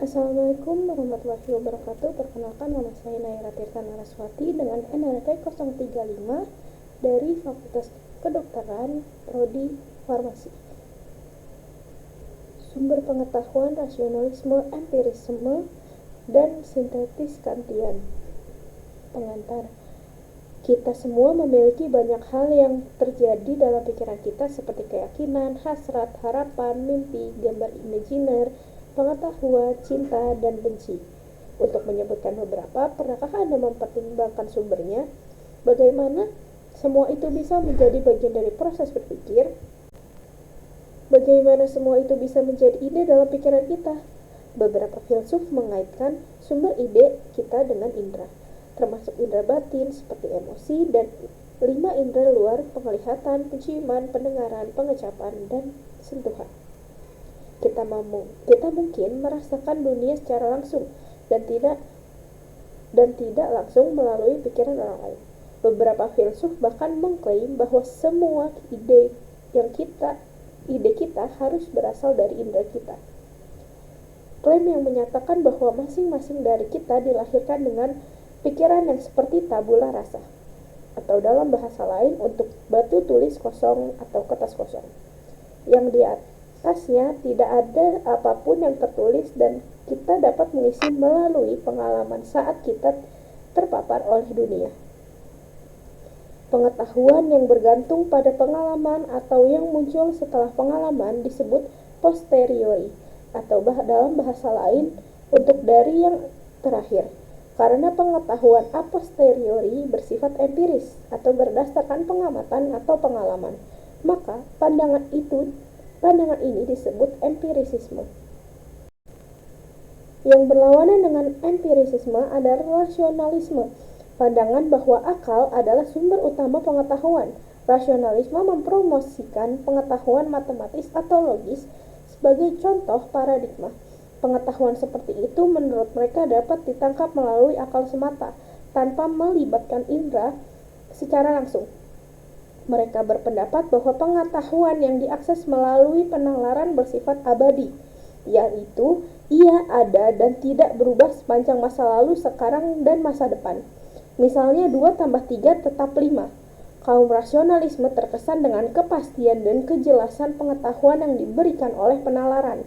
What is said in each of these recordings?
Assalamualaikum warahmatullahi wabarakatuh. Perkenalkan, nama saya Naira Tirta Naraswati dengan NRP 035 dari Fakultas Kedokteran Prodi Farmasi. Sumber pengetahuan, rasionalisme, empirisme, dan sintetis Kantian. Pengantar. Kita semua memiliki banyak hal yang terjadi dalam pikiran kita seperti keyakinan, hasrat, harapan, mimpi, gambar imajiner, pengetahuan, cinta, dan benci. Untuk menyebutkan beberapa, pernahkah Anda mempertimbangkan sumbernya? Bagaimana semua itu bisa menjadi bagian dari proses berpikir? Bagaimana semua itu bisa menjadi ide dalam pikiran kita? Beberapa filsuf mengaitkan sumber ide kita dengan indera, termasuk indera batin seperti emosi dan 5 indera luar, penglihatan, penciuman, pendengaran, pengecapan, dan sentuhan. Kita mungkin merasakan dunia secara langsung dan tidak langsung melalui pikiran orang lain. Beberapa filsuf bahkan mengklaim bahwa semua ide kita harus berasal dari indera kita. Klaim yang menyatakan bahwa masing-masing dari kita dilahirkan dengan pikiran yang seperti tabula rasa, atau dalam bahasa lain untuk batu tulis kosong atau kertas kosong, yang di atasnya tidak ada apapun yang tertulis dan kita dapat mengisi melalui pengalaman saat kita terpapar oleh dunia. Pengetahuan yang bergantung pada pengalaman atau yang muncul setelah pengalaman disebut posteriori, atau dalam bahasa lain untuk dari yang terakhir. Karena pengetahuan a posteriori bersifat empiris atau berdasarkan pengamatan atau pengalaman, maka pandangan ini disebut empirisisme. Yang berlawanan dengan empirisisme adalah rasionalisme, pandangan bahwa akal adalah sumber utama pengetahuan. Rasionalisme mempromosikan pengetahuan matematis atau logis sebagai contoh paradigma. Pengetahuan seperti itu menurut mereka dapat ditangkap melalui akal semata, tanpa melibatkan indera secara langsung. Mereka berpendapat bahwa pengetahuan yang diakses melalui penalaran bersifat abadi, yaitu ia ada dan tidak berubah sepanjang masa lalu, sekarang, dan masa depan. Misalnya 2 tambah 3 tetap 5. Kaum rasionalisme terkesan dengan kepastian dan kejelasan pengetahuan yang diberikan oleh penalaran.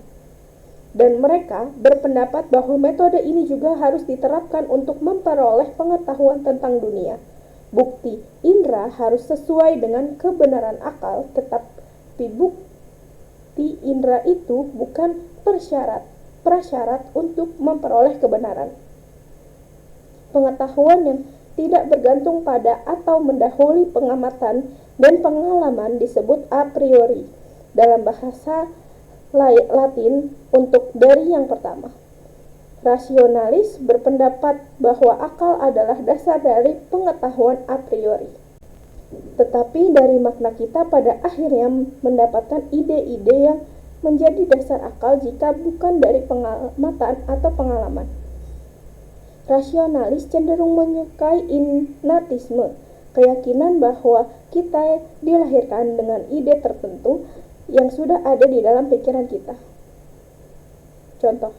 Dan mereka berpendapat bahwa metode ini juga harus diterapkan untuk memperoleh pengetahuan tentang dunia. Bukti indera harus sesuai dengan kebenaran akal, tetapi bukti indera itu bukan prasyarat untuk memperoleh kebenaran. Pengetahuan yang tidak bergantung pada atau mendahului pengamatan dan pengalaman disebut a priori dalam bahasa Latin untuk dari yang pertama. Rasionalis berpendapat bahwa akal adalah dasar dari pengetahuan a priori. Tetapi dari makna kita pada akhirnya mendapatkan ide-ide yang menjadi dasar akal jika bukan dari pengamatan atau pengalaman. Rasionalis cenderung menyukai innatisme, keyakinan bahwa kita dilahirkan dengan ide tertentu yang sudah ada di dalam pikiran kita. Contoh,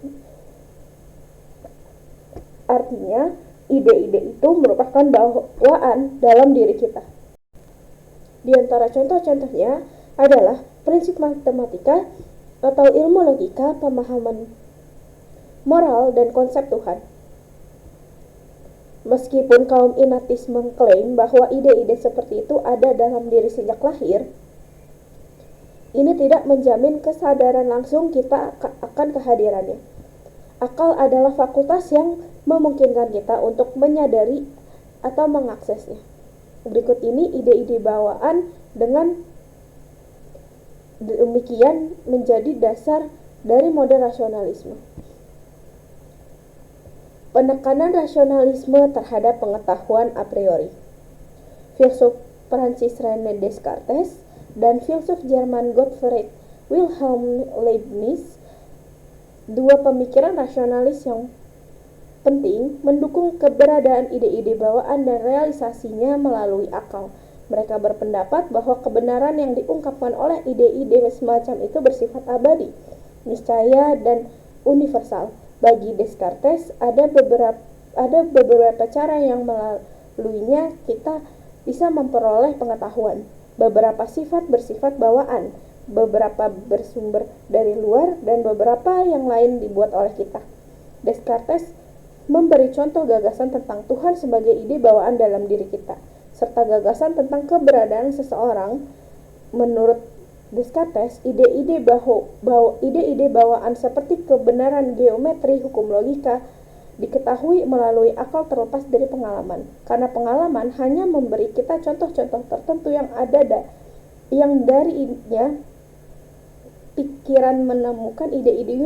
artinya ide-ide itu merupakan bawaan dalam diri kita. Di antara contoh-contohnya adalah prinsip matematika atau ilmu logika, pemahaman moral, dan konsep Tuhan. Meskipun kaum innatis mengklaim bahwa ide-ide seperti itu ada dalam diri sejak lahir, ini tidak menjamin kesadaran langsung kita akan kehadirannya. Akal adalah fakultas yang memungkinkan kita untuk menyadari atau mengaksesnya. Berikut ini ide-ide bawaan dengan demikian menjadi dasar dari model rasionalisme. Penekanan rasionalisme terhadap pengetahuan a priori. Filsuf Prancis René Descartes dan filsuf Jerman Gottfried Wilhelm Leibniz, dua pemikiran rasionalis yang penting, mendukung keberadaan ide-ide bawaan dan realisasinya melalui akal. Mereka berpendapat bahwa kebenaran yang diungkapkan oleh ide-ide semacam itu bersifat abadi, niscaya, dan universal. Bagi Descartes, ada beberapa cara yang melaluinya kita bisa memperoleh pengetahuan. Beberapa sifat bersifat bawaan, beberapa bersumber dari luar, dan beberapa yang lain dibuat oleh kita. Descartes memberi contoh gagasan tentang Tuhan sebagai ide bawaan dalam diri kita, serta gagasan tentang keberadaan seseorang. Menurut Descartes, ide-ide bawaan seperti kebenaran geometri, hukum logika, diketahui melalui akal terlepas dari pengalaman, karena pengalaman hanya memberi kita contoh-contoh tertentu yang darinya pikiran menemukan ide-ide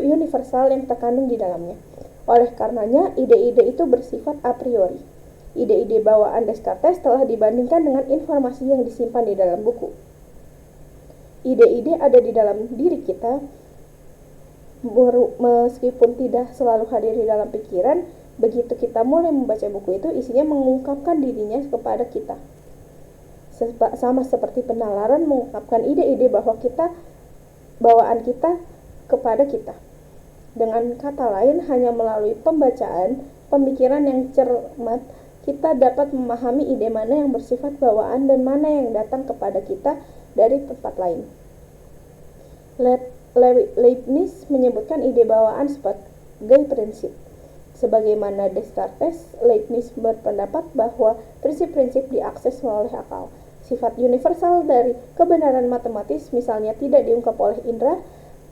universal yang terkandung di dalamnya. Oleh karenanya, ide-ide itu bersifat a priori. Ide-ide bawaan Descartes telah dibandingkan dengan informasi yang disimpan di dalam buku. Ide-ide ada di dalam diri kita, meskipun tidak selalu hadir di dalam pikiran. Begitu kita mulai membaca buku itu, isinya mengungkapkan dirinya kepada kita. Sama seperti penalaran mengungkapkan ide-ide bawaan kita kepada kita. Dengan kata lain, hanya melalui pembacaan, pemikiran yang cermat, kita dapat memahami ide mana yang bersifat bawaan dan mana yang datang kepada kita dari tempat lain. Leibniz menyebutkan ide bawaan sebagai prinsip. Sebagaimana Descartes, Leibniz berpendapat bahwa prinsip-prinsip diakses melalui akal. Sifat universal dari kebenaran matematis, misalnya, tidak diungkap oleh indera,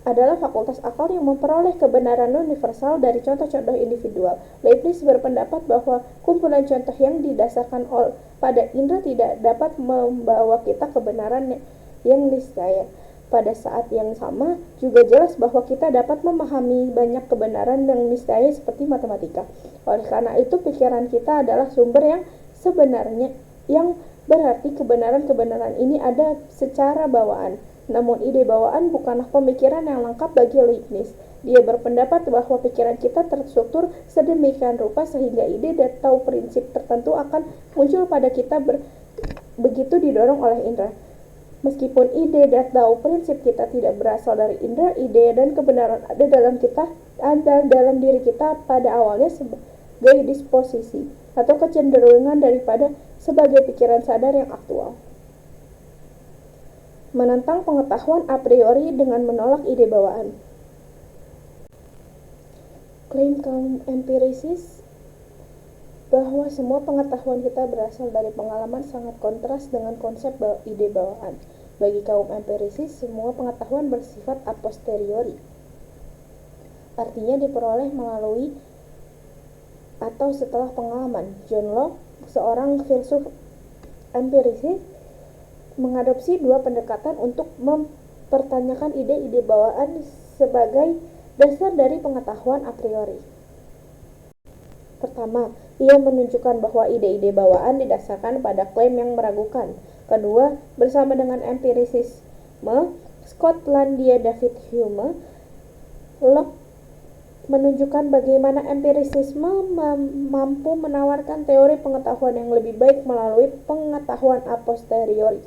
adalah fakultas akal yang memperoleh kebenaran universal dari contoh-contoh individual. Leibniz berpendapat bahwa kumpulan contoh yang didasarkan pada indera tidak dapat membawa kita kebenaran yang niscaya. Pada saat yang sama, juga jelas bahwa kita dapat memahami banyak kebenaran yang niscaya seperti matematika. Oleh karena itu, pikiran kita adalah sumber yang sebenarnya, yang berarti kebenaran-kebenaran ini ada secara bawaan. Namun ide bawaan bukanlah pemikiran yang lengkap bagi Leibniz. Dia berpendapat bahwa pikiran kita terstruktur sedemikian rupa sehingga ide atau prinsip tertentu akan muncul pada kita begitu didorong oleh indera. Meskipun ide atau prinsip kita tidak berasal dari indera, ide dan kebenaran ada dalam diri kita pada awalnya sebagai disposisi atau kecenderungan daripada sebagai pikiran sadar yang aktual. Menentang pengetahuan a priori dengan menolak ide bawaan. Klaim kaum empirisis bahwa semua pengetahuan kita berasal dari pengalaman sangat kontras dengan konsep ide bawaan. Bagi kaum empirisis, semua pengetahuan bersifat a posteriori, artinya diperoleh melalui atau setelah pengalaman. John Locke, seorang filsuf empirisis, mengadopsi dua pendekatan untuk mempertanyakan ide-ide bawaan sebagai dasar dari pengetahuan a priori. Pertama, ia menunjukkan bahwa ide-ide bawaan didasarkan pada klaim yang meragukan. Kedua, bersama dengan empirisisme Skotlandia David Hume, Locke menunjukkan bagaimana empirisisme mampu menawarkan teori pengetahuan yang lebih baik melalui pengetahuan a posteriori.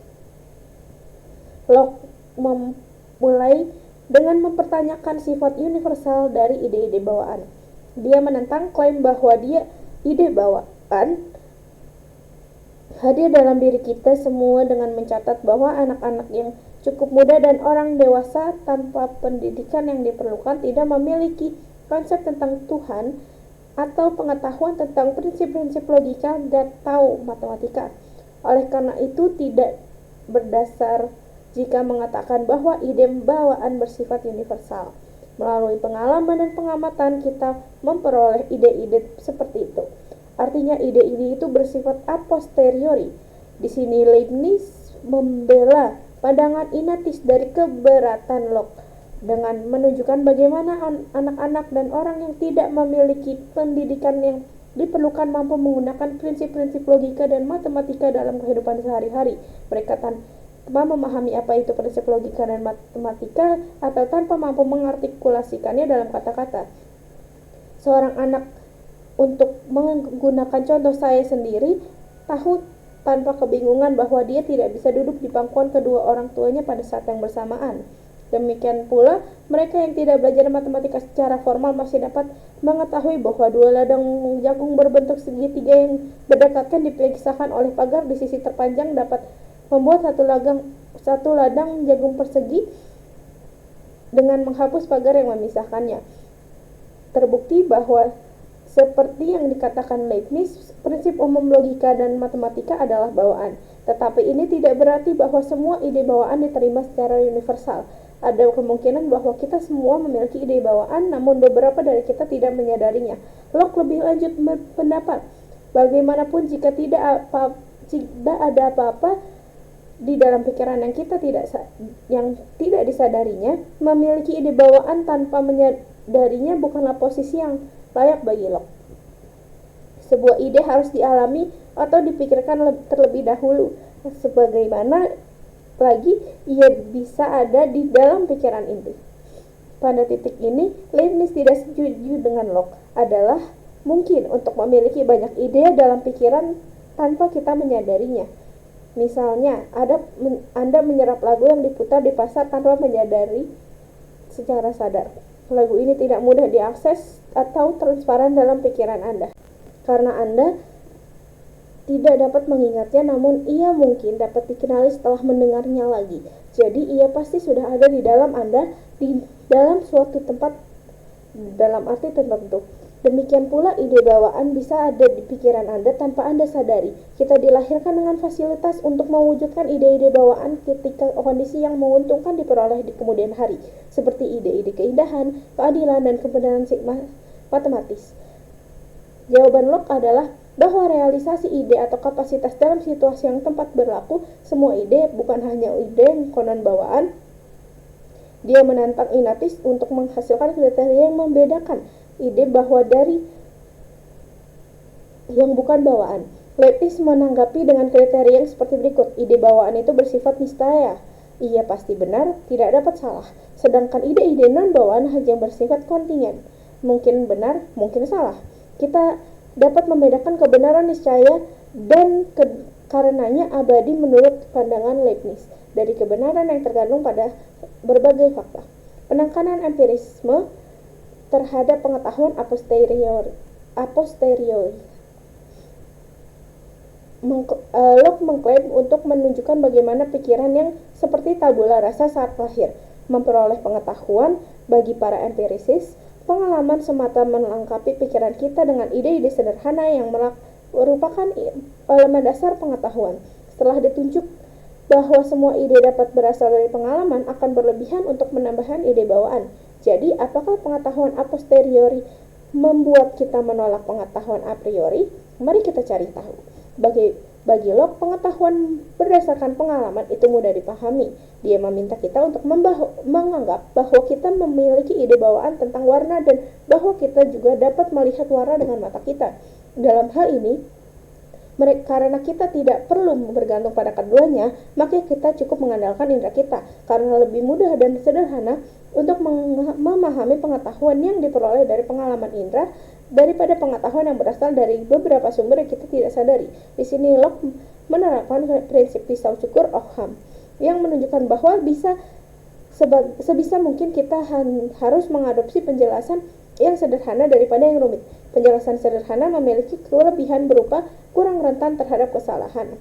Locke memulai dengan mempertanyakan sifat universal dari ide-ide bawaan. Dia menentang klaim bahwa ide bawaan hadir dalam diri kita semua dengan mencatat bahwa anak-anak yang cukup muda dan orang dewasa tanpa pendidikan yang diperlukan tidak memiliki konsep tentang Tuhan atau pengetahuan tentang prinsip-prinsip logika atau matematika. Oleh karena itu, tidak berdasar jika mengatakan bahwa ide bawaan bersifat universal. Melalui pengalaman dan pengamatan, kita memperoleh ide-ide seperti itu. Artinya, ide-ide itu bersifat a posteriori. Di sini Leibniz membela pandangan inatis dari keberatan Locke dengan menunjukkan bagaimana anak-anak dan orang yang tidak memiliki pendidikan yang diperlukan mampu menggunakan prinsip-prinsip logika dan matematika dalam kehidupan sehari-hari. Mereka tanpa memahami apa itu prinsip logika dan matematika atau tanpa mampu mengartikulasikannya dalam kata-kata. Seorang anak, untuk menggunakan contoh saya sendiri, tahu tanpa kebingungan bahwa dia tidak bisa duduk di pangkuan kedua orang tuanya pada saat yang bersamaan. Demikian pula, mereka yang tidak belajar matematika secara formal masih dapat mengetahui bahwa dua ladang jagung berbentuk segitiga yang berdekatan dipisahkan oleh pagar di sisi terpanjang dapat membuat satu ladang jagung persegi dengan menghapus pagar yang memisahkannya. Terbukti bahwa seperti yang dikatakan Leibniz, prinsip umum logika dan matematika adalah bawaan. Tetapi ini tidak berarti bahwa semua ide bawaan diterima secara universal. Ada kemungkinan bahwa kita semua memiliki ide bawaan, namun beberapa dari kita tidak menyadarinya. Locke lebih lanjut berpendapat, bagaimanapun jika tidak ada apa-apa di dalam pikiran yang tidak disadarinya, memiliki ide bawaan tanpa menyadarinya bukanlah posisi yang layak bagi Locke. Sebuah ide harus dialami atau dipikirkan terlebih dahulu, sebagaimana lagi ia bisa ada di dalam pikiran inti. Pada titik ini, Leibniz tidak setuju dengan Locke. Adalah mungkin untuk memiliki banyak ide dalam pikiran tanpa kita menyadarinya. Misalnya, Anda menyerap lagu yang diputar di pasar tanpa menyadari secara sadar. Lagu ini tidak mudah diakses atau transparan dalam pikiran Anda, karena Anda tidak dapat mengingatnya, namun ia mungkin dapat dikenali setelah mendengarnya lagi. Jadi ia pasti sudah ada di dalam Anda, di dalam suatu tempat dalam arti tertentu. Demikian pula ide bawaan bisa ada di pikiran Anda tanpa Anda sadari. Kita dilahirkan dengan fasilitas untuk mewujudkan ide-ide bawaan ketika kondisi yang menguntungkan diperoleh di kemudian hari, seperti ide-ide keindahan, keadilan, dan kebenaran matematis. Jawaban Locke adalah bahwa realisasi ide atau kapasitas dalam situasi yang tempat berlaku, semua ide, bukan hanya ide yang konon bawaan. Dia menantang Ignatius untuk menghasilkan kriteria yang membedakan ide bahwa dari yang bukan bawaan. Leibniz menanggapi dengan kriteria yang seperti berikut. Ide bawaan itu bersifat niscaya. Ia pasti benar, tidak dapat salah. Sedangkan ide-ide non-bawaan hanya bersifat kontingen. Mungkin benar, mungkin salah. Kita dapat membedakan kebenaran niscaya dan karenanya abadi menurut pandangan Leibniz dari kebenaran yang tergantung pada berbagai fakta. Penekanan empirisme terhadap pengetahuan a posteriori. Locke mengklaim untuk menunjukkan bagaimana pikiran yang seperti tabula rasa saat lahir memperoleh pengetahuan. Bagi para empirisis, pengalaman semata melengkapi pikiran kita dengan ide-ide sederhana yang merupakan elemen dasar pengetahuan. Setelah ditunjuk bahwa semua ide dapat berasal dari pengalaman, akan berlebihan untuk menambahkan ide bawaan. Jadi, apakah pengetahuan a posteriori membuat kita menolak pengetahuan a priori? Mari kita cari tahu. Bagi Locke, pengetahuan berdasarkan pengalaman itu mudah dipahami. Dia meminta kita untuk menganggap bahwa kita memiliki ide bawaan tentang warna dan bahwa kita juga dapat melihat warna dengan mata kita. Dalam hal ini, karena kita tidak perlu bergantung pada keduanya, maka kita cukup mengandalkan indera kita, karena lebih mudah dan sederhana untuk memahami pengetahuan yang diperoleh dari pengalaman indera daripada pengetahuan yang berasal dari beberapa sumber yang kita tidak sadari. Di sini Locke menerapkan prinsip pisau cukur Occam yang menunjukkan bahwa sebisa mungkin kita harus mengadopsi penjelasan yang sederhana daripada yang rumit. Penjelasan sederhana memiliki kelebihan berupa kurang rentan terhadap kesalahan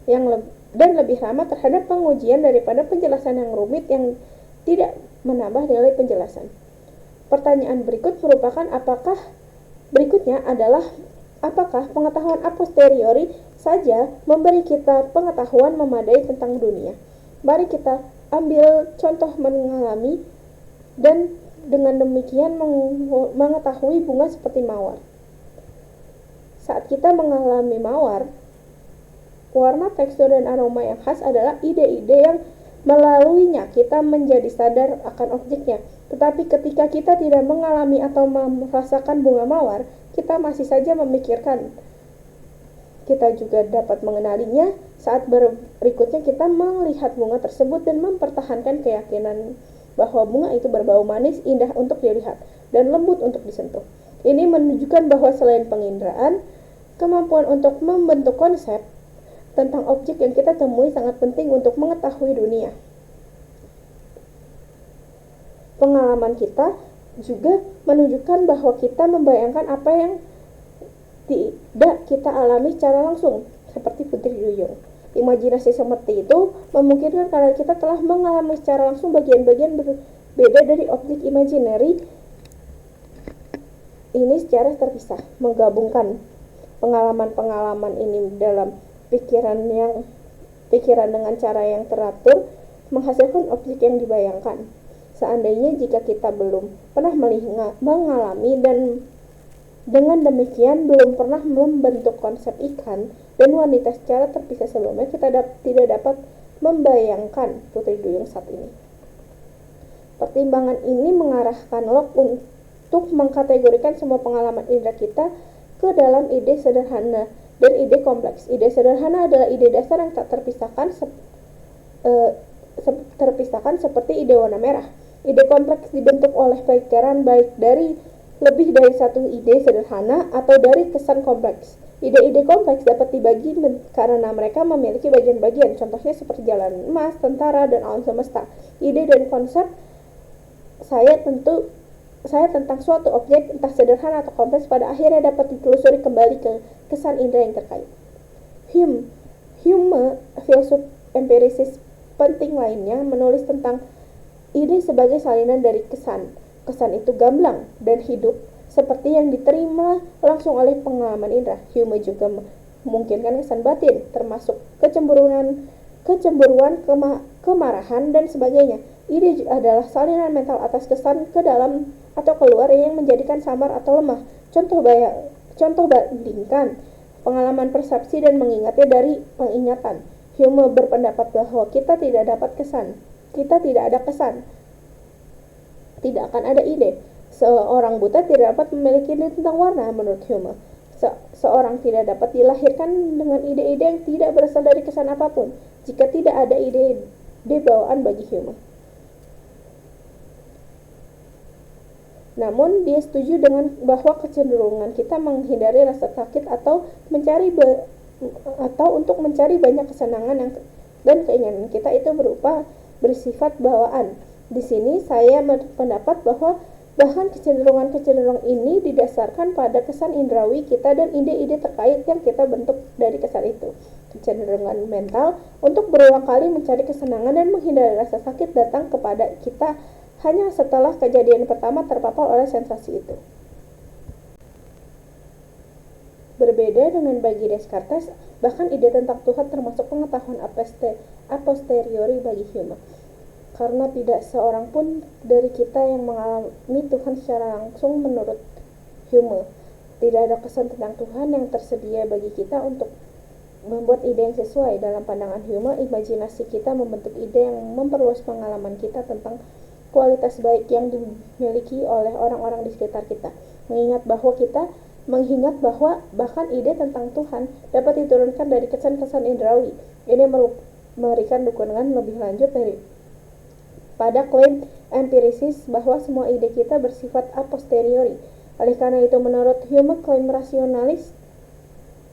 dan lebih ramah terhadap pengujian daripada penjelasan yang rumit yang tidak menambah nilai penjelasan. Pertanyaan berikutnya adalah apakah pengetahuan a posteriori saja memberi kita pengetahuan memadai tentang dunia? Mari kita ambil contoh mengalami dan dengan demikian mengetahui bunga seperti mawar. Saat kita mengalami mawar, warna, tekstur, dan aroma yang khas adalah ide-ide yang melaluinya kita menjadi sadar akan objeknya. Tetapi ketika kita tidak mengalami atau merasakan bunga mawar, kita masih saja memikirkan. Kita juga dapat mengenalinya saat berikutnya kita melihat bunga tersebut dan mempertahankan keyakinan bahwa bunga itu berbau manis, indah untuk dilihat, dan lembut untuk disentuh. Ini menunjukkan bahwa selain penginderaan, kemampuan untuk membentuk konsep tentang objek yang kita temui sangat penting untuk mengetahui dunia. Pengalaman kita juga menunjukkan bahwa kita membayangkan apa yang tidak kita alami secara langsung, seperti putri duyung. Imajinasi seperti itu memungkinkan karena kita telah mengalami secara langsung bagian-bagian berbeda dari objek imaginary ini secara terpisah. Menggabungkan pengalaman-pengalaman ini dalam pikiran dengan cara yang teratur menghasilkan objek yang dibayangkan. Seandainya jika kita belum pernah mengalami dan dengan demikian belum pernah membentuk konsep ikan dan wanita secara terpisah sebelumnya, kita tidak dapat membayangkan putri duyung saat ini. Pertimbangan ini mengarahkan Locke untuk mengkategorikan semua pengalaman indera kita ke dalam ide sederhana dan ide kompleks. Ide sederhana adalah ide dasar yang tak terpisahkan seperti ide warna merah. Ide kompleks dibentuk oleh pikiran baik dari lebih dari satu ide sederhana atau dari kesan kompleks. Ide-ide kompleks dapat dibagi karena mereka memiliki bagian-bagian, contohnya seperti jalan emas, tentara, dan alam semesta. Ide dan konsep saya tentang suatu objek, entah sederhana atau kompleks, pada akhirnya dapat ditelusuri kembali ke kesan indera yang terkait. Hume, filsuf empirisis penting lainnya, menulis tentang ide sebagai salinan dari kesan. Kesan itu gamblang dan hidup, seperti yang diterima langsung oleh pengalaman indera. Hume juga memungkinkan kesan batin, termasuk kecemburuan, kemarahan, dan sebagainya. Ide adalah salinan mental atas kesan ke dalam atau keluar yang menjadikan samar atau lemah. Contoh bandingkan pengalaman persepsi dan mengingatnya dari pengingatan. Hume berpendapat bahwa kita tidak ada kesan, tidak akan ada ide. Seorang buta tidak dapat memiliki ide tentang warna. Menurut Hume, seorang tidak dapat dilahirkan dengan ide-ide yang tidak berasal dari kesan apapun jika tidak ada ide bawaan bagi Hume. Namun dia setuju dengan bahwa kecenderungan kita menghindari rasa sakit atau untuk mencari banyak kesenangan dan keinginan kita itu bersifat bawaan. Di sini saya berpendapat bahwa bahkan kecenderungan ini didasarkan pada kesan indrawi kita dan ide-ide terkait yang kita bentuk dari kesan itu. Kecenderungan mental untuk berulang kali mencari kesenangan dan menghindari rasa sakit datang kepada kita hanya setelah kejadian pertama terpapar oleh sensasi itu. Berbeda dengan bagi Descartes, bahkan ide tentang Tuhan termasuk pengetahuan a posteriori bagi Hume. Karena tidak seorang pun dari kita yang mengalami Tuhan secara langsung menurut Hume. Tidak ada kesan tentang Tuhan yang tersedia bagi kita untuk membuat ide yang sesuai. Dalam pandangan Hume, imajinasi kita membentuk ide yang memperluas pengalaman kita tentang kualitas baik yang dimiliki oleh orang-orang di sekitar kita. Mengingat bahwa bahkan ide tentang Tuhan dapat diturunkan dari kesan-kesan indrawi. Ini memberikan dukungan lebih lanjut pada klaim empirisis bahwa semua ide kita bersifat a posteriori. Oleh karena itu, menurut Hume, klaim rasionalis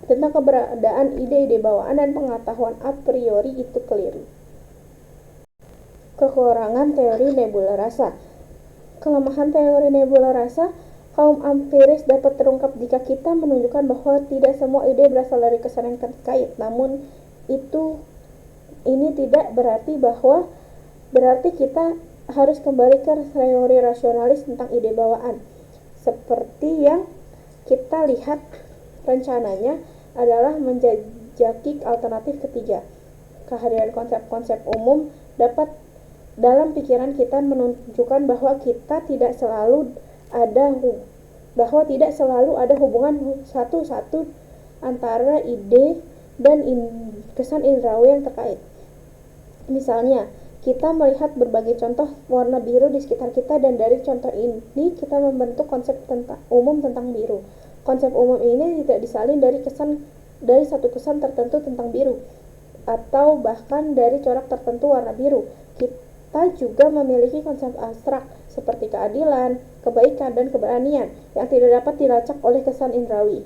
tentang keberadaan ide-ide bawaan dan pengetahuan a priori itu keliru. Kekurangan teori nebula rasa. Kelemahan teori nebula rasa kaum empiris dapat terungkap jika kita menunjukkan bahwa tidak semua ide berasal dari kesan yang terkait. Namun ini tidak berarti kita harus kembali ke teori rasionalis tentang ide bawaan. Seperti yang kita lihat, rencananya adalah menjajaki alternatif ketiga. Kehadiran konsep-konsep umum dapat dalam pikiran kita menunjukkan bahwa tidak selalu ada hubungan satu-satu antara ide dan kesan indrawi yang terkait. Misalnya, kita melihat berbagai contoh warna biru di sekitar kita dan dari contoh ini kita membentuk konsep umum tentang biru. Konsep umum ini tidak disalin dari satu kesan tertentu tentang biru atau bahkan dari corak tertentu warna biru. Kita juga memiliki konsep abstrak seperti keadilan, kebaikan, dan keberanian yang tidak dapat dilacak oleh kesan indrawi.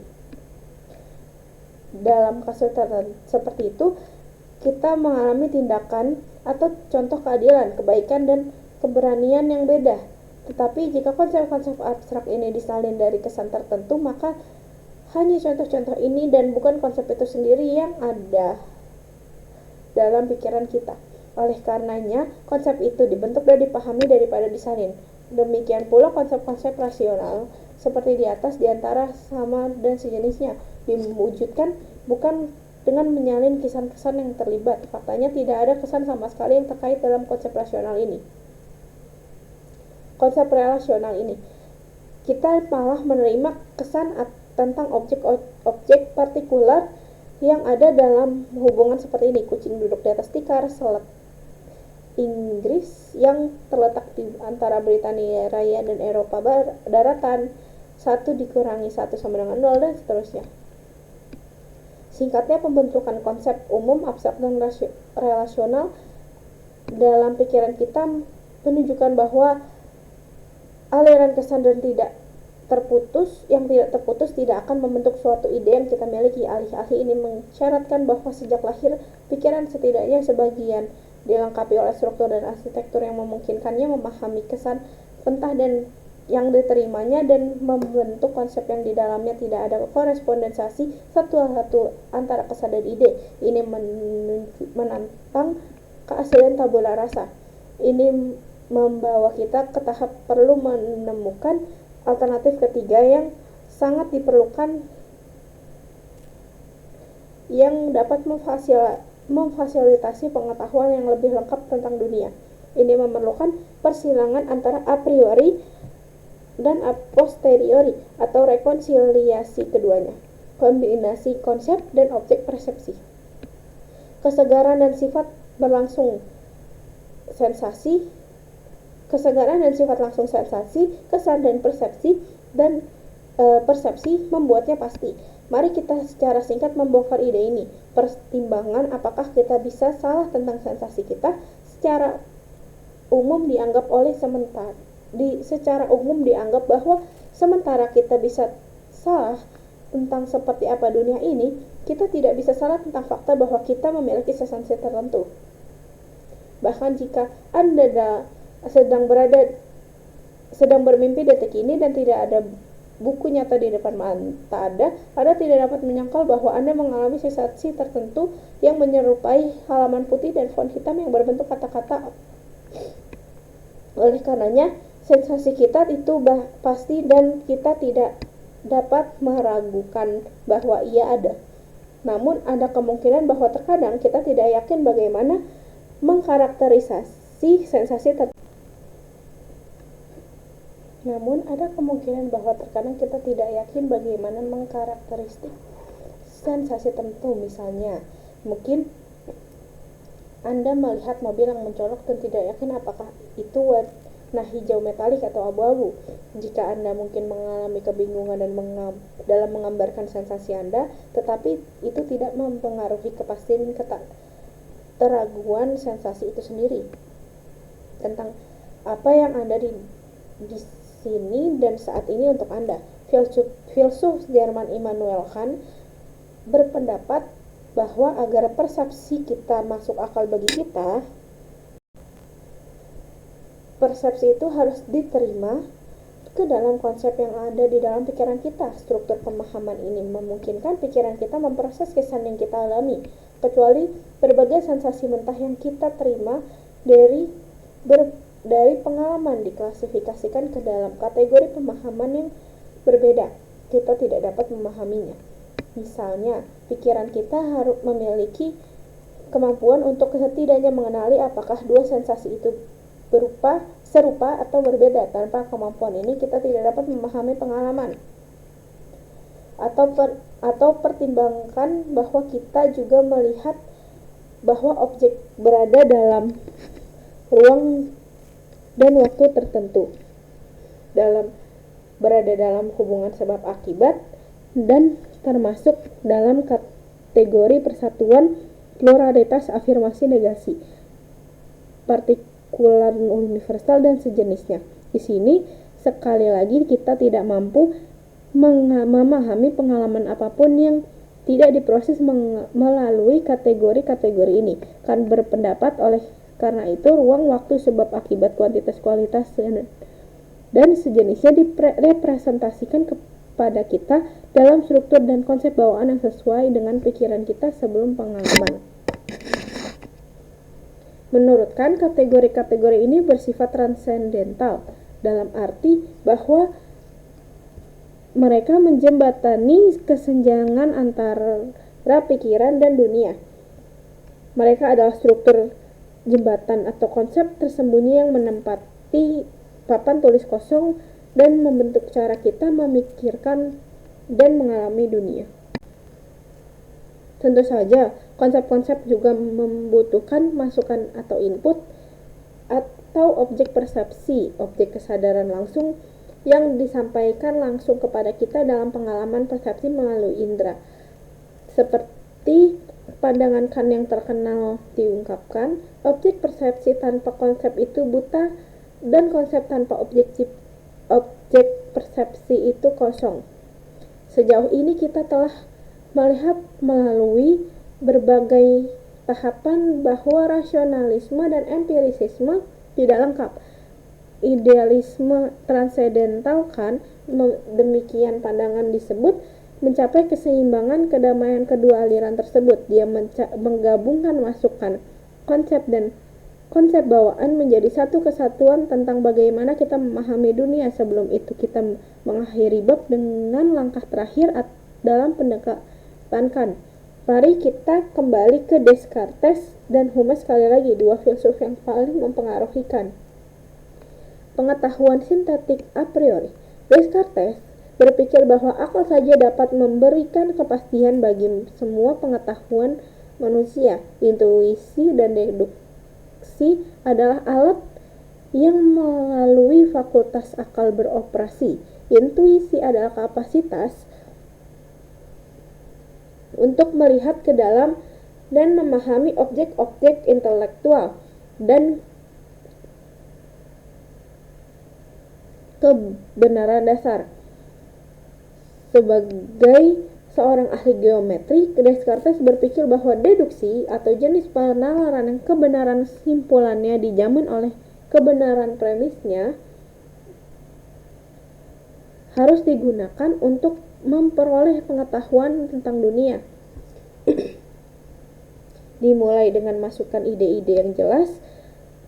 Dalam kasus seperti itu, kita mengalami tindakan atau contoh keadilan, kebaikan, dan keberanian yang beda. Tetapi jika konsep-konsep abstrak ini disalin dari kesan tertentu, maka hanya contoh-contoh ini dan bukan konsep itu sendiri yang ada dalam pikiran kita. Oleh karenanya, konsep itu dibentuk dan dipahami daripada disalin. Demikian pula konsep-konsep rasional seperti di atas diantara sama dan sejenisnya diwujudkan bukan dengan menyalin kesan-kesan yang terlibat. Faktanya tidak ada kesan sama sekali yang terkait dalam konsep rasional ini. Konsep relasional ini, kita malah menerima kesan tentang objek-objek partikular yang ada dalam hubungan seperti ini. Kucing duduk di atas tikar, selat Inggris yang terletak di antara Britania Raya dan Eropa Daratan, 1 dikurangi 1 sama dengan 0, dan seterusnya. Singkatnya, pembentukan konsep umum, abstrak, dan relasional dalam pikiran kita menunjukkan bahwa aliran kesan dan tidak terputus tidak akan membentuk suatu ide yang kita miliki. Alih-alih ini mensyaratkan bahwa sejak lahir pikiran setidaknya sebagian dilengkapi oleh struktur dan arsitektur yang memungkinkannya memahami kesan pentah dan yang diterimanya dan membentuk konsep yang di dalamnya tidak ada korespondensasi satu-satu antara kesan dan ide. Ini menantang keaslian tabula rasa. Ini membawa kita ke tahap perlu menemukan alternatif ketiga yang sangat diperlukan, yang dapat memfasilitasi pengetahuan yang lebih lengkap tentang dunia. Ini memerlukan persilangan antara a priori dan a posteriori atau rekonsiliasi keduanya, kombinasi konsep dan objek persepsi, kesegaran dan sifat langsung sensasi, kesan dan persepsi membuatnya pasti. Mari kita secara singkat membongkar ide ini. Pertimbangan apakah kita bisa salah tentang sensasi kita secara umum dianggap bahwa sementara kita bisa salah tentang seperti apa dunia ini, kita tidak bisa salah tentang fakta bahwa kita memiliki sensasi tertentu. Bahkan jika Anda sedang bermimpi detik ini dan tidak ada buku nyata di depan mata Anda tidak dapat menyangkal bahwa Anda mengalami sensasi tertentu yang menyerupai halaman putih dan font hitam yang berbentuk kata-kata. Oleh karenanya, sensasi kita itu pasti dan kita tidak dapat meragukan bahwa ia ada. Namun, ada kemungkinan bahwa terkadang kita tidak yakin bagaimana mengkarakterisasi sensasi tertentu. Misalnya, mungkin Anda melihat mobil yang mencolok dan tidak yakin apakah itu warna hijau metalik atau abu-abu. Jika Anda mungkin mengalami kebingungan dalam menggambarkan sensasi Anda, tetapi itu tidak mempengaruhi kepastian keraguan sensasi itu sendiri tentang apa yang ada di sini dan saat ini untuk Anda. Filsuf Jerman Immanuel Kant berpendapat bahwa agar persepsi kita masuk akal bagi kita, persepsi itu harus diterima ke dalam konsep yang ada di dalam pikiran kita. Struktur pemahaman ini memungkinkan pikiran kita memproses kesan yang kita alami, kecuali berbagai sensasi mentah yang kita terima dari pengalaman diklasifikasikan ke dalam kategori pemahaman yang berbeda. Kita tidak dapat memahaminya. Misalnya, pikiran kita harus memiliki kemampuan untuk setidaknya mengenali apakah dua sensasi itu serupa atau berbeda. Tanpa kemampuan ini, kita tidak dapat memahami pengalaman. Atau pertimbangkan bahwa kita juga melihat bahwa objek berada dalam ruang dan waktu tertentu, berada dalam hubungan sebab akibat, dan termasuk dalam kategori persatuan pluralitas afirmasi negasi, partikular universal dan sejenisnya. Di sini sekali lagi kita tidak mampu memahami pengalaman apapun yang tidak diproses melalui kategori-kategori ini. Kan berpendapat oleh Karena itu, ruang, waktu, sebab, akibat, kuantitas, kualitas, dan sejenisnya direpresentasikan kepada kita dalam struktur dan konsep bawaan yang sesuai dengan pikiran kita sebelum pengalaman. Menurut Kant, kategori-kategori ini bersifat transendental, dalam arti bahwa mereka menjembatani kesenjangan antara pikiran dan dunia. Mereka adalah struktur jembatan atau konsep tersembunyi yang menempati papan tulis kosong dan membentuk cara kita memikirkan dan mengalami dunia. Tentu saja, konsep-konsep juga membutuhkan masukan atau input atau objek persepsi, objek kesadaran langsung yang disampaikan langsung kepada kita dalam pengalaman persepsi melalui indera. Seperti pandangan Kant yang terkenal diungkapkan, objek persepsi tanpa konsep itu buta dan konsep tanpa objek persepsi itu kosong. Sejauh ini kita telah melihat melalui berbagai tahapan bahwa rasionalisme dan empirisisme tidak lengkap. Idealisme transendental Kant, demikian pandangan disebut, mencapai keseimbangan kedamaian kedua aliran tersebut. Dia menggabungkan masukan konsep dan konsep bawaan menjadi satu kesatuan tentang bagaimana kita memahami dunia. Sebelum itu kita mengakhiri bab dengan langkah terakhir dalam pendekatan Kant. Mari kita kembali ke Descartes dan Hume sekali lagi, dua filsuf yang paling mempengaruhi Kant. Pengetahuan sintetik a priori. Descartes berpikir bahwa akal saja dapat memberikan kepastian bagi semua pengetahuan manusia. Intuisi dan deduksi adalah alat yang melalui fakultas akal beroperasi. Intuisi adalah kapasitas untuk melihat ke dalam dan memahami objek-objek intelektual dan kebenaran dasar. Sebagai seorang ahli geometri, Descartes berpikir bahwa deduksi atau jenis penalaran yang kebenaran simpulannya dijamin oleh kebenaran premisnya harus digunakan untuk memperoleh pengetahuan tentang dunia. Dimulai dengan masukan ide-ide yang jelas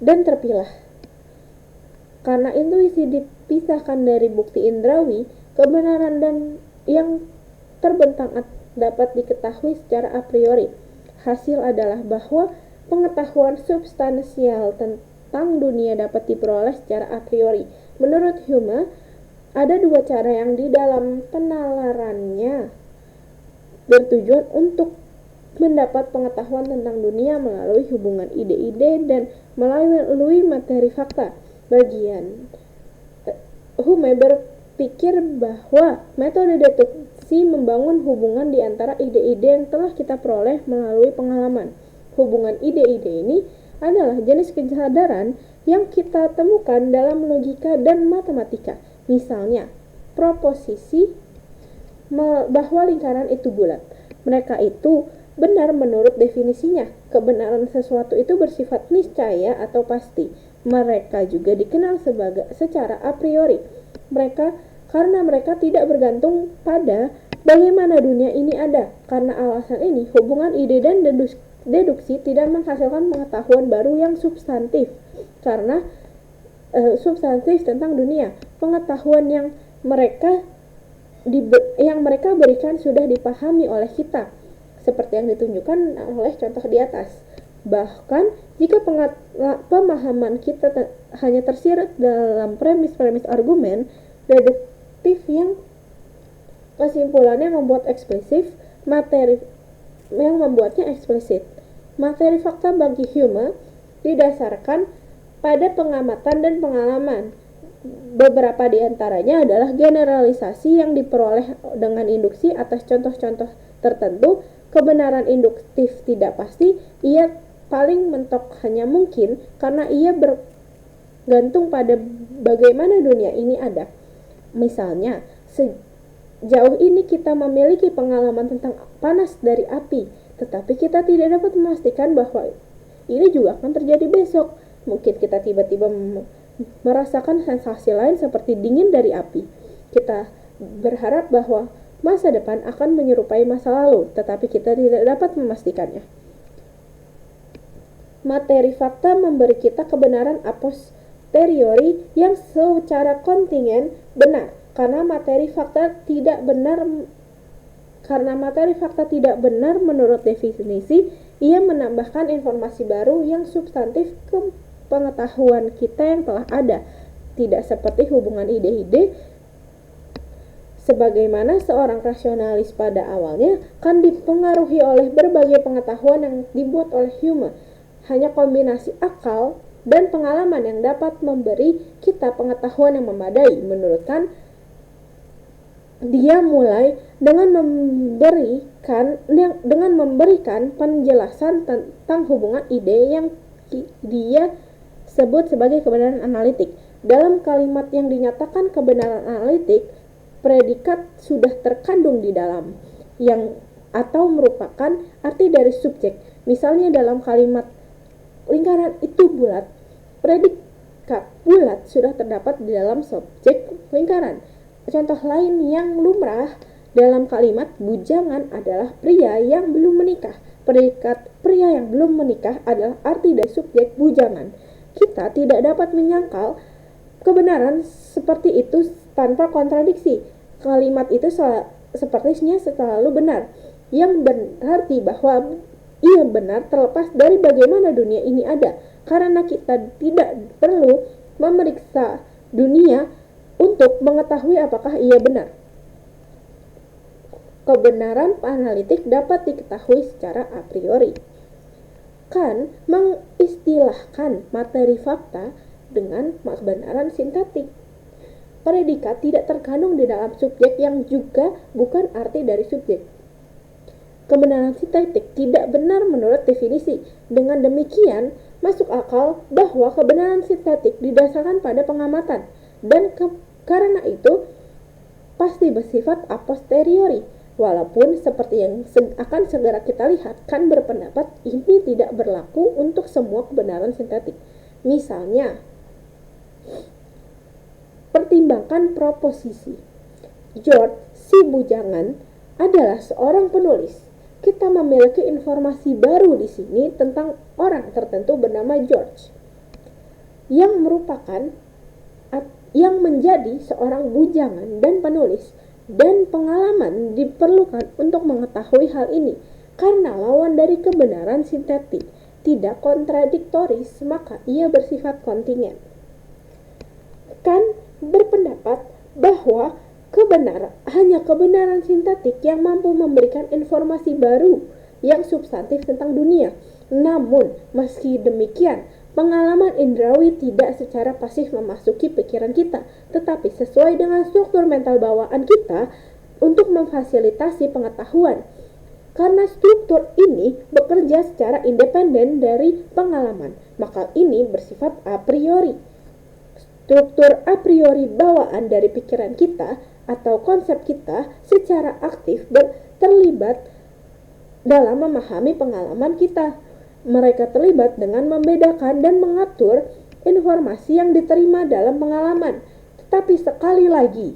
dan terpilah. Karena intuisi dipisahkan dari bukti indrawi, kebenaran dan yang terbentang dapat diketahui secara a priori. Hasil adalah bahwa pengetahuan substansial tentang dunia dapat diperoleh secara a priori. Menurut Hume, ada dua cara yang di dalam penalarannya bertujuan untuk mendapat pengetahuan tentang dunia melalui hubungan ide-ide dan melalui materi fakta. Hume berpikir bahwa metode deduksi membangun hubungan di antara ide-ide yang telah kita peroleh melalui pengalaman. Hubungan ide-ide ini adalah jenis kesadaran yang kita temukan dalam logika dan matematika. Misalnya, proposisi bahwa lingkaran itu bulat. Mereka itu benar menurut definisinya. Kebenaran sesuatu itu bersifat niscaya atau pasti. Mereka juga dikenal secara a priori. Karena mereka tidak bergantung pada bagaimana dunia ini ada. Karena alasan ini, hubungan ide dan deduksi tidak menghasilkan pengetahuan baru yang substantif. Karena substantif tentang dunia. Pengetahuan yang mereka berikan sudah dipahami oleh kita, seperti yang ditunjukkan oleh contoh di atas. Bahkan jika pemahaman kita hanya tersirat dalam premis-premis argumen deduktif yang kesimpulannya membuatnya eksplisit. Materi fakta bagi Hume didasarkan pada pengamatan dan pengalaman. Beberapa di antaranya adalah generalisasi yang diperoleh dengan induksi atas contoh-contoh tertentu. Kebenaran induktif tidak pasti, ia paling mentok hanya mungkin karena ia bergantung pada bagaimana dunia ini ada. Misalnya, sejauh ini kita memiliki pengalaman tentang panas dari api, tetapi kita tidak dapat memastikan bahwa ini juga akan terjadi besok. Mungkin kita tiba-tiba merasakan sensasi lain seperti dingin dari api. Kita berharap bahwa masa depan akan menyerupai masa lalu, tetapi kita tidak dapat memastikannya. Materi fakta memberi kita kebenaran a posteriori yang secara kontingen benar. Karena materi fakta tidak benar menurut definisi, ia menambahkan informasi baru yang substantif ke pengetahuan kita yang telah ada. Tidak seperti hubungan ide-ide sebagaimana seorang rasionalis pada awalnya kan dipengaruhi oleh berbagai pengetahuan yang dibuat oleh Hume. Hanya kombinasi akal dan pengalaman yang dapat memberi kita pengetahuan yang memadai. Menurut Kant, dia mulai dengan memberikan penjelasan tentang hubungan ide yang dia sebut sebagai kebenaran analitik. Dalam kalimat yang dinyatakan kebenaran analitik, predikat sudah terkandung di dalam yang atau merupakan arti dari subjek. Misalnya dalam kalimat lingkaran itu bulat, predikat bulat sudah terdapat di dalam subjek lingkaran. Contoh lain yang lumrah dalam kalimat bujangan adalah pria yang belum menikah. Predikat pria yang belum menikah adalah arti dari subjek bujangan. Kita tidak dapat menyangkal kebenaran seperti itu tanpa kontradiksi. Kalimat itu sepertinya selalu benar, yang berarti bahwa ia benar terlepas dari bagaimana dunia ini ada, karena kita tidak perlu memeriksa dunia untuk mengetahui apakah ia benar. Kebenaran analitik dapat diketahui secara a priori. Kant mengistilahkan materi fakta dengan kebenaran sintetik. Predikat tidak terkandung di dalam subjek yang juga bukan arti dari subjek. Kebenaran sintetik tidak benar menurut definisi. Dengan demikian, masuk akal bahwa kebenaran sintetik didasarkan pada pengamatan dan karena itu pasti bersifat a posteriori. Walaupun seperti yang akan segera kita lihat, Kant berpendapat ini tidak berlaku untuk semua kebenaran sintetik. Misalnya, pertimbangkan proposisi. George si bujangan adalah seorang penulis. Kita memiliki informasi baru di sini tentang orang tertentu bernama George yang menjadi seorang bujangan dan penulis, dan pengalaman diperlukan untuk mengetahui hal ini. Karena lawan dari kebenaran sintetik tidak kontradiktoris, maka ia bersifat kontingen. Kant berpendapat bahwa hanya kebenaran sintetik yang mampu memberikan informasi baru yang substantif tentang dunia. Namun, meski demikian, pengalaman indrawi tidak secara pasif memasuki pikiran kita, tetapi sesuai dengan struktur mental bawaan kita untuk memfasilitasi pengetahuan. Karena struktur ini bekerja secara independen dari pengalaman, maka ini bersifat a priori. Struktur a priori bawaan dari pikiran kita atau konsep kita secara aktif terlibat dalam memahami pengalaman kita. Mereka terlibat dengan membedakan dan mengatur informasi yang diterima dalam pengalaman. Tetapi sekali lagi,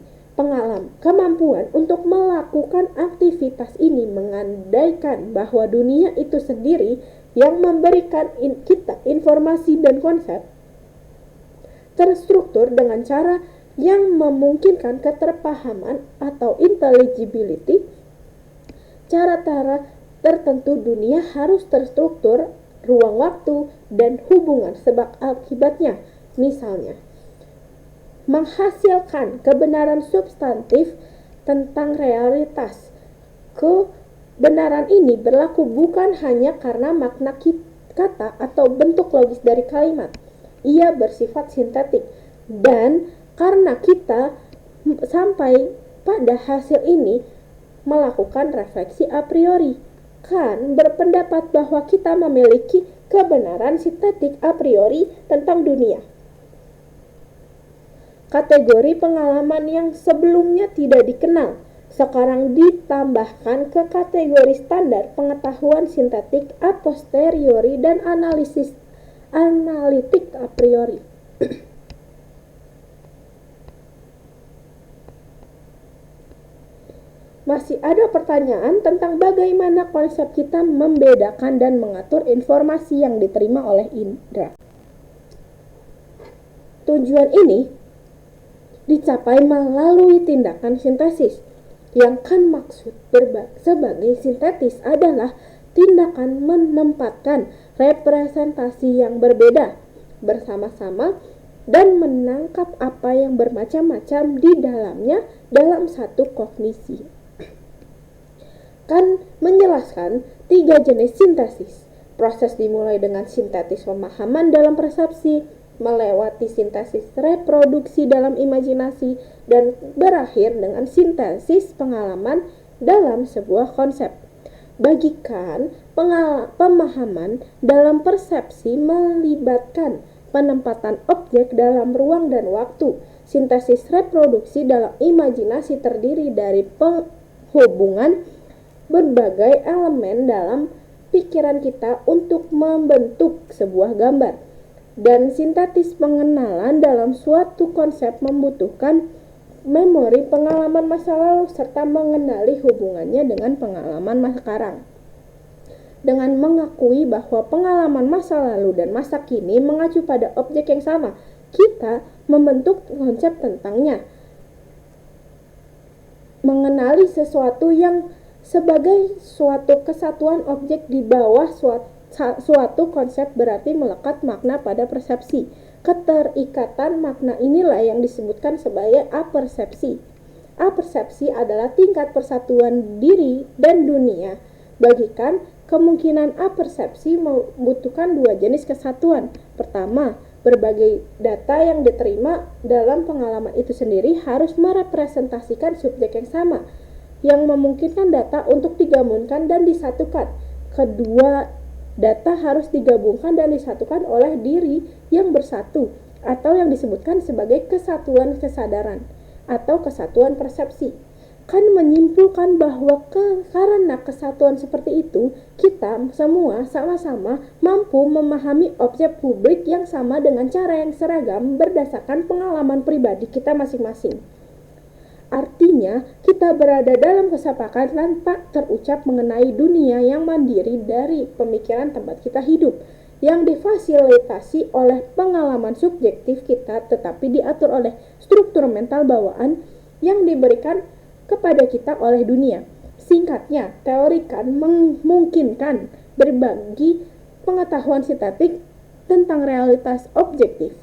kemampuan untuk melakukan aktivitas ini mengandaikan bahwa dunia itu sendiri yang memberikan kita informasi dan konsep terstruktur dengan cara yang memungkinkan keterpahaman atau intelligibility. Cara-cara tertentu dunia harus terstruktur, ruang waktu, dan hubungan sebab akibatnya. Misalnya, menghasilkan kebenaran substantif tentang realitas. Kebenaran ini berlaku bukan hanya karena makna kata atau bentuk logis dari kalimat. Ia bersifat sintetik, dan karena kita sampai pada hasil ini melakukan refleksi a priori. Kant berpendapat bahwa kita memiliki kebenaran sintetik a priori tentang dunia. Kategori pengalaman yang sebelumnya tidak dikenal, sekarang ditambahkan ke kategori standar pengetahuan sintetik a posteriori dan analitik a priori. Masih ada pertanyaan tentang bagaimana konsep kita membedakan dan mengatur informasi yang diterima oleh indera. Tujuan ini dicapai melalui tindakan sintesis, yang kan maksud sebagai sintetis adalah tindakan menempatkan representasi yang berbeda bersama-sama dan menangkap apa yang bermacam-macam di dalamnya dalam satu kognisi. Kan menjelaskan 3 jenis sintesis. Proses dimulai dengan sintesis pemahaman dalam persepsi, melewati sintesis reproduksi dalam imajinasi, dan berakhir dengan sintesis pengalaman dalam sebuah konsep. Bagikan pemahaman dalam persepsi melibatkan penempatan objek dalam ruang dan waktu. Sintesis reproduksi dalam imajinasi terdiri dari penghubungan berbagai elemen dalam pikiran kita untuk membentuk sebuah gambar. Dan sintetis pengenalan dalam suatu konsep membutuhkan memori pengalaman masa lalu serta mengenali hubungannya dengan pengalaman sekarang. Dengan mengakui bahwa pengalaman masa lalu dan masa kini mengacu pada objek yang sama, kita membentuk konsep tentangnya. Mengenali sesuatu yang sebagai suatu kesatuan objek di bawah suatu konsep berarti melekat makna pada persepsi. Keterikatan makna inilah yang disebutkan sebagai apersepsi. Apersepsi adalah tingkat persatuan diri dan dunia. Bagikan kemungkinan apersepsi membutuhkan 2 jenis kesatuan. Pertama, berbagai data yang diterima dalam pengalaman itu sendiri harus merepresentasikan subjek yang sama, yang memungkinkan data untuk digabungkan dan disatukan. Kedua, data harus digabungkan dan disatukan oleh diri yang bersatu, atau yang disebutkan sebagai kesatuan kesadaran atau kesatuan persepsi. Kan menyimpulkan bahwa karena kesatuan seperti itu, kita semua sama-sama mampu memahami objek publik yang sama dengan cara yang seragam berdasarkan pengalaman pribadi kita masing-masing. Artinya, kita berada dalam kesepakatan tanpa terucap mengenai dunia yang mandiri dari pemikiran tempat kita hidup, yang difasilitasi oleh pengalaman subjektif kita tetapi diatur oleh struktur mental bawaan yang diberikan kepada kita oleh dunia. Singkatnya, teori Kan memungkinkan berbagi pengetahuan sintetik tentang realitas objektif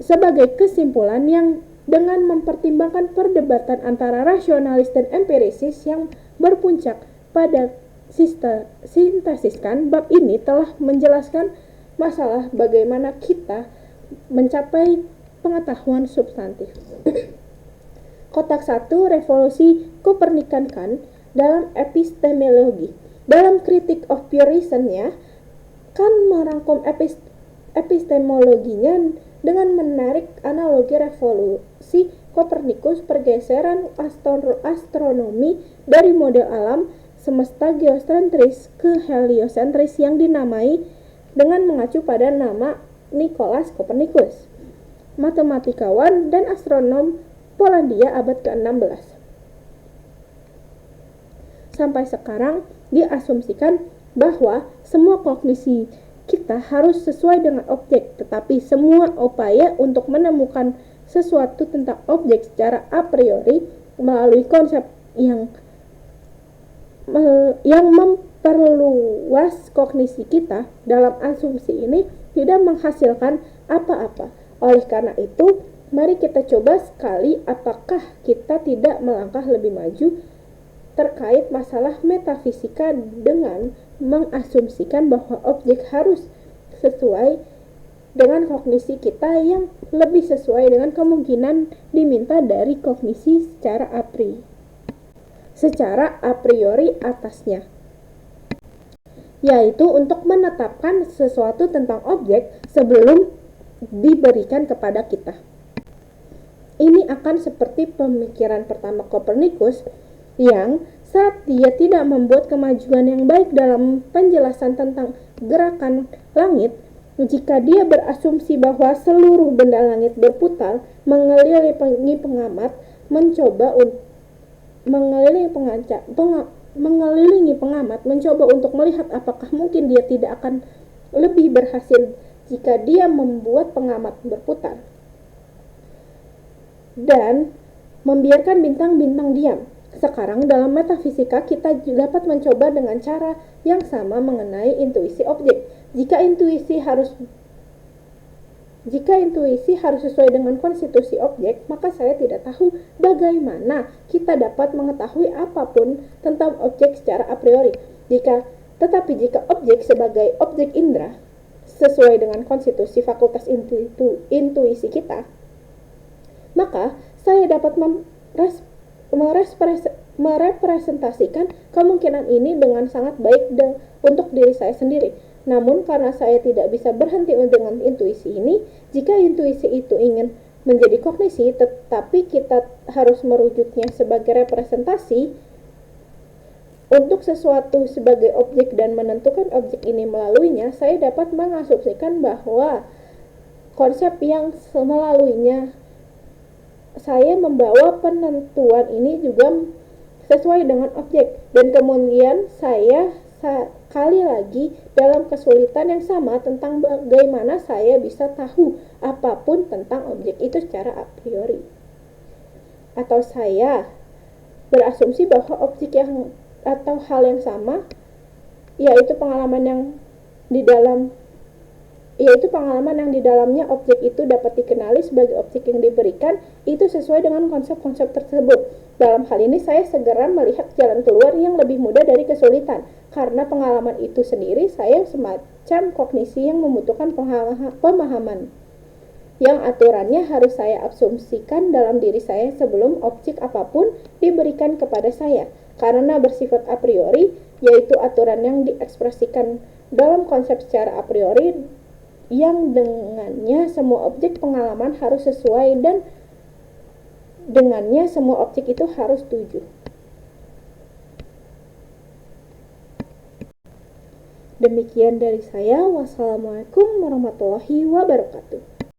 sebagai kesimpulan yang dengan mempertimbangkan perdebatan antara rasionalis dan empirisis yang berpuncak pada sintesis Kan, bab ini telah menjelaskan masalah bagaimana kita mencapai pengetahuan substantif. Kotak 1, revolusi Kopernikan Kan dalam epistemologi. Dalam Critique of Pure Reason-nya, Kan merangkum epistemologinya dengan menarik analogi revolusi Kopernikus, pergeseran astronomi dari model alam semesta geosentris ke heliosentris yang dinamai dengan mengacu pada nama Nicolaus Copernicus, matematikawan dan astronom Polandia abad ke-16. Sampai sekarang diasumsikan bahwa semua kognisi kita harus sesuai dengan objek, tetapi semua upaya untuk menemukan sesuatu tentang objek secara a priori melalui konsep yang memperluas kognisi kita dalam asumsi ini tidak menghasilkan apa-apa. Oleh karena itu, mari kita coba sekali apakah kita tidak melangkah lebih maju terkait masalah metafisika dengan mengasumsikan bahwa objek harus sesuai dengan kognisi kita yang lebih sesuai dengan kemungkinan diminta dari kognisi secara a priori atasnya, yaitu untuk menetapkan sesuatu tentang objek sebelum diberikan kepada kita. Ini akan seperti pemikiran pertama Kopernikus yang saat dia tidak membuat kemajuan yang baik dalam penjelasan tentang gerakan langit, jika dia berasumsi bahwa seluruh benda langit berputar mengelilingi pengamat mencoba untuk melihat apakah mungkin dia tidak akan lebih berhasil jika dia membuat pengamat berputar dan membiarkan bintang-bintang diam. Sekarang dalam metafisika kita dapat mencoba dengan cara yang sama mengenai intuisi objek. Jika intuisi harus sesuai dengan konstitusi objek, maka saya tidak tahu bagaimana kita dapat mengetahui apapun tentang objek secara a priori. Tetapi jika objek sebagai objek indera sesuai dengan konstitusi fakultas intuisi kita, maka saya dapat merepresentasikan kemungkinan ini dengan sangat baik untuk diri saya sendiri. Namun karena saya tidak bisa berhenti dengan intuisi ini, jika intuisi itu ingin menjadi kognisi, tetapi kita harus merujuknya sebagai representasi untuk sesuatu sebagai objek dan menentukan objek ini melaluinya, saya dapat mengasumsikan bahwa konsep yang melaluinya saya membawa penentuan ini juga sesuai dengan objek, dan kemudian saya sekali lagi dalam kesulitan yang sama tentang bagaimana saya bisa tahu apapun tentang objek itu secara a priori. Atau saya berasumsi bahwa objek atau hal yang sama, yaitu pengalaman yang di dalamnya objek itu dapat dikenali sebagai objek yang diberikan, itu sesuai dengan konsep-konsep tersebut. Dalam hal ini saya segera melihat jalan keluar yang lebih mudah dari kesulitan, karena pengalaman itu sendiri saya semacam kognisi yang membutuhkan pemahaman yang aturannya harus saya asumsikan dalam diri saya sebelum objek apapun diberikan kepada saya, karena bersifat a priori, yaitu aturan yang diekspresikan dalam konsep secara a priori yang dengannya semua objek pengalaman harus sesuai dan dengannya semua objek itu harus setuju. Demikian dari saya. Wassalamualaikum warahmatullahi wabarakatuh.